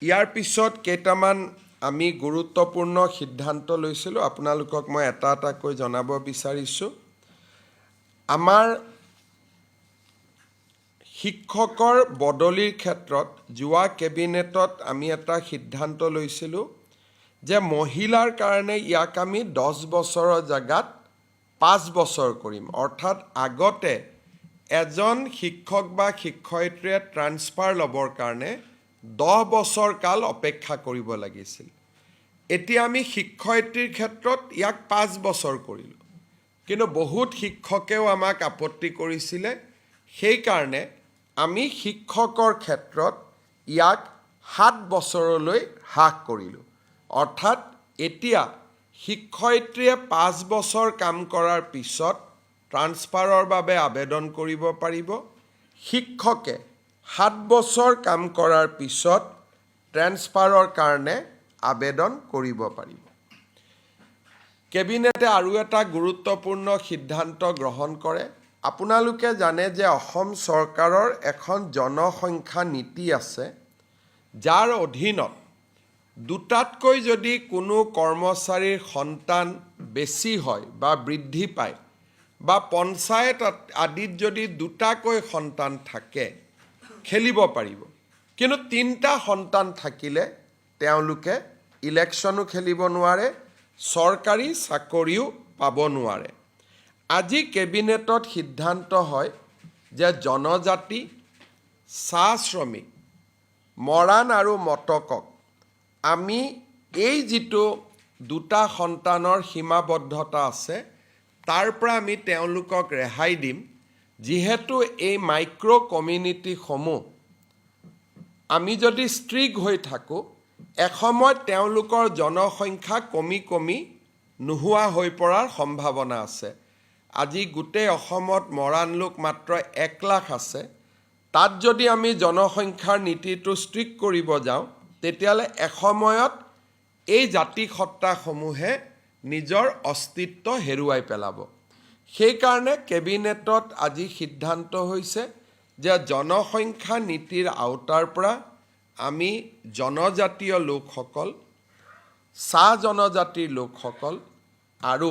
ইয়াৰ পিছত কেইটামান আমি গুৰুত্বপূৰ্ণ সিদ্ধান্ত লৈছিলোঁ আপোনালোকক মই এটা এটাকৈ জনাব বিচাৰিছোঁ। আমাৰ শিক্ষকৰ বদলিৰ ক্ষেত্ৰত যোৱা কেবিনেটত আমি এটা সিদ্ধান্ত লৈছিলোঁ যে মহিলাৰ কাৰণে ইয়াক আমি 10 বছৰৰ জাগাত 5 বছৰ কৰিম। অৰ্থাৎ আগতে এজন শিক্ষক বা শিক্ষয়িত্ৰীয়ে ট্ৰান্সফাৰ ল'বৰ কাৰণে 10 বছৰ কাল অপেক্ষা কৰিব লাগিছিল। এতিয়া আমি শিক্ষয়িত্ৰীৰ ক্ষেত্ৰত ইয়াক 5 বছৰ কৰিলোঁ। কিন্তু বহুত শিক্ষকেও আমাক আপত্তি কৰিছিলে, সেইকাৰণে আমি শিক্ষকৰ ক্ষেত্ৰত ইয়াক 7 বছৰলৈ হ্ৰাস কৰিলোঁ। অৰ্থাৎ এতিয়া শিক্ষয়িত্ৰীয়ে 5 বছৰ কাম কৰাৰ পিছত ট্ৰান্সফাৰৰ বাবে আবেদন কৰিব পাৰিব। শিক্ষকে 7 বছৰ কাম কৰাৰ পিছত ট্ৰান্সফাৰৰ কাৰণে আবেদন কৰিব পাৰিব। কেবিনেটে আৰু এটা গুৰুত্বপূৰ্ণ সিদ্ধান্ত গ্ৰহণ কৰে। আপোনালোকে জানে যে অসম চৰকাৰৰ এখন জনসংখ্যা নীতি আছে, যাৰ অধীনত দুটাতকৈ যদি কোনো কৰ্মচাৰীৰ সন্তান বেছি হয় বা বৃদ্ধি পায় বা পঞ্চায়ত আদিত যদি দুটাকৈ সন্তান থাকে খেলিব পাৰিব। কিন্তু 3টা সন্তান থাকিলে তেওঁলোকে ইলেকশ্যনো খেলিব নোৱাৰে, চৰকাৰী চাকৰিও পাব নোৱাৰে। আজি কেবিনেটত সিদ্ধান্ত হয় যে জনজাতি, চাহ শ্ৰমিক, মৰাণ আৰু মটকক আমি এই যিটো 2টা সন্তানৰ সীমাবদ্ধতা আছে তাৰ পৰা আমি তেওঁলোকক ৰেহাই দিম, যিহেতু এই মাইক্ৰ' কমিউনিটিসমূহ আমি যদি ষ্ট্ৰিক হৈ থাকোঁ এসময়ত তেওঁলোকৰ জনসংখ্যা কমি নোহোৱা হৈ পৰাৰ সম্ভাৱনা আছে। আজি গোটেই অসমত মৰাণ লোক মাত্ৰ 1 লাখ আছে। তাত যদি আমি জনসংখ্যাৰ নীতিটো ষ্ট্ৰিক কৰিব যাওঁ তেতিয়াহ'লে এসময়ত এই জাতিসত্তাসমূহে নিজৰ অস্তিত্ব হেৰুৱাই পেলাব। সেইকাৰণে কেবিনেটত আজি সিদ্ধান্ত হৈছে যে জনসংখ্যা নীতিৰ আওতাৰ পৰা আমি জনজাতীয় লোকসকল, চাহ জনজাতিৰ লোকসকল আৰু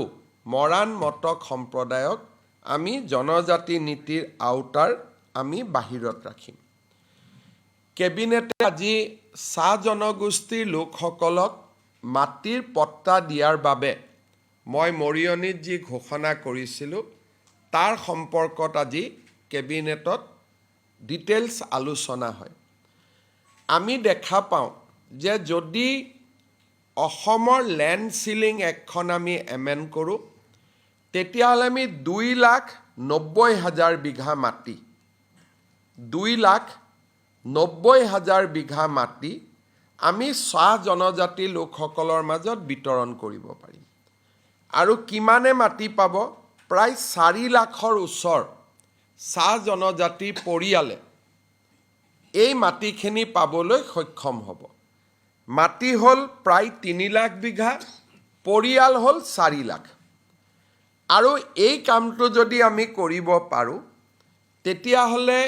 মৰাণ মটক সম্প্ৰদায়ক আমি জনজাতি নীতিৰ আওতাৰ আমি বাহিৰত ৰাখিম। কেবিনেটে আজি চাহ জনগোষ্ঠীৰ লোকসকলক মাটিৰ পট্টা দিয়াৰ বাবে মই মৰিয়নিত যি ঘোষণা কৰিছিলোঁ তাৰ সম্পৰ্কত আজি কেবিনেটত ডিটেইলছ আলোচনা হয়। আমি দেখা পাওঁ যে যদি অসমৰ লেণ্ড চিলিং এক্টখন আমি এমেণ্ড কৰোঁ তেতিয়াহ'লে আমি 2,90,000 বিঘা মাটি 2,90,000 বিঘা মাটি আমি চাহ জনজাতি লোকসকলৰ মাজত বিতৰণ কৰিব পাৰিম। আৰু কিমানে মাটি পাব? প্ৰায় 4 লাখৰ ওচৰ চাহ জনজাতি পৰিয়ালে এই মাটিখিনি পাবলৈ সক্ষম হ'ব। মাটি হ'ল প্ৰায় 3 লাখ বিঘা, পৰিয়াল হ'ল 4 লাখ। আৰু এই কামটো যদি আমি কৰিব পাৰোঁ তেতিয়াহ'লে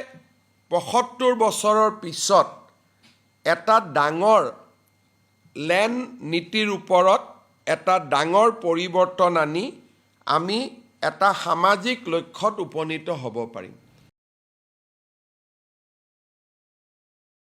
75 বছৰৰ পিছত এটা ডাঙৰ লেণ্ড নীতিৰ ওপৰত এটা ডাঙৰ পৰিৱৰ্তন আনি আমি এটা সামাজিক লক্ষ্যত উপনীত হ'ব পাৰিম।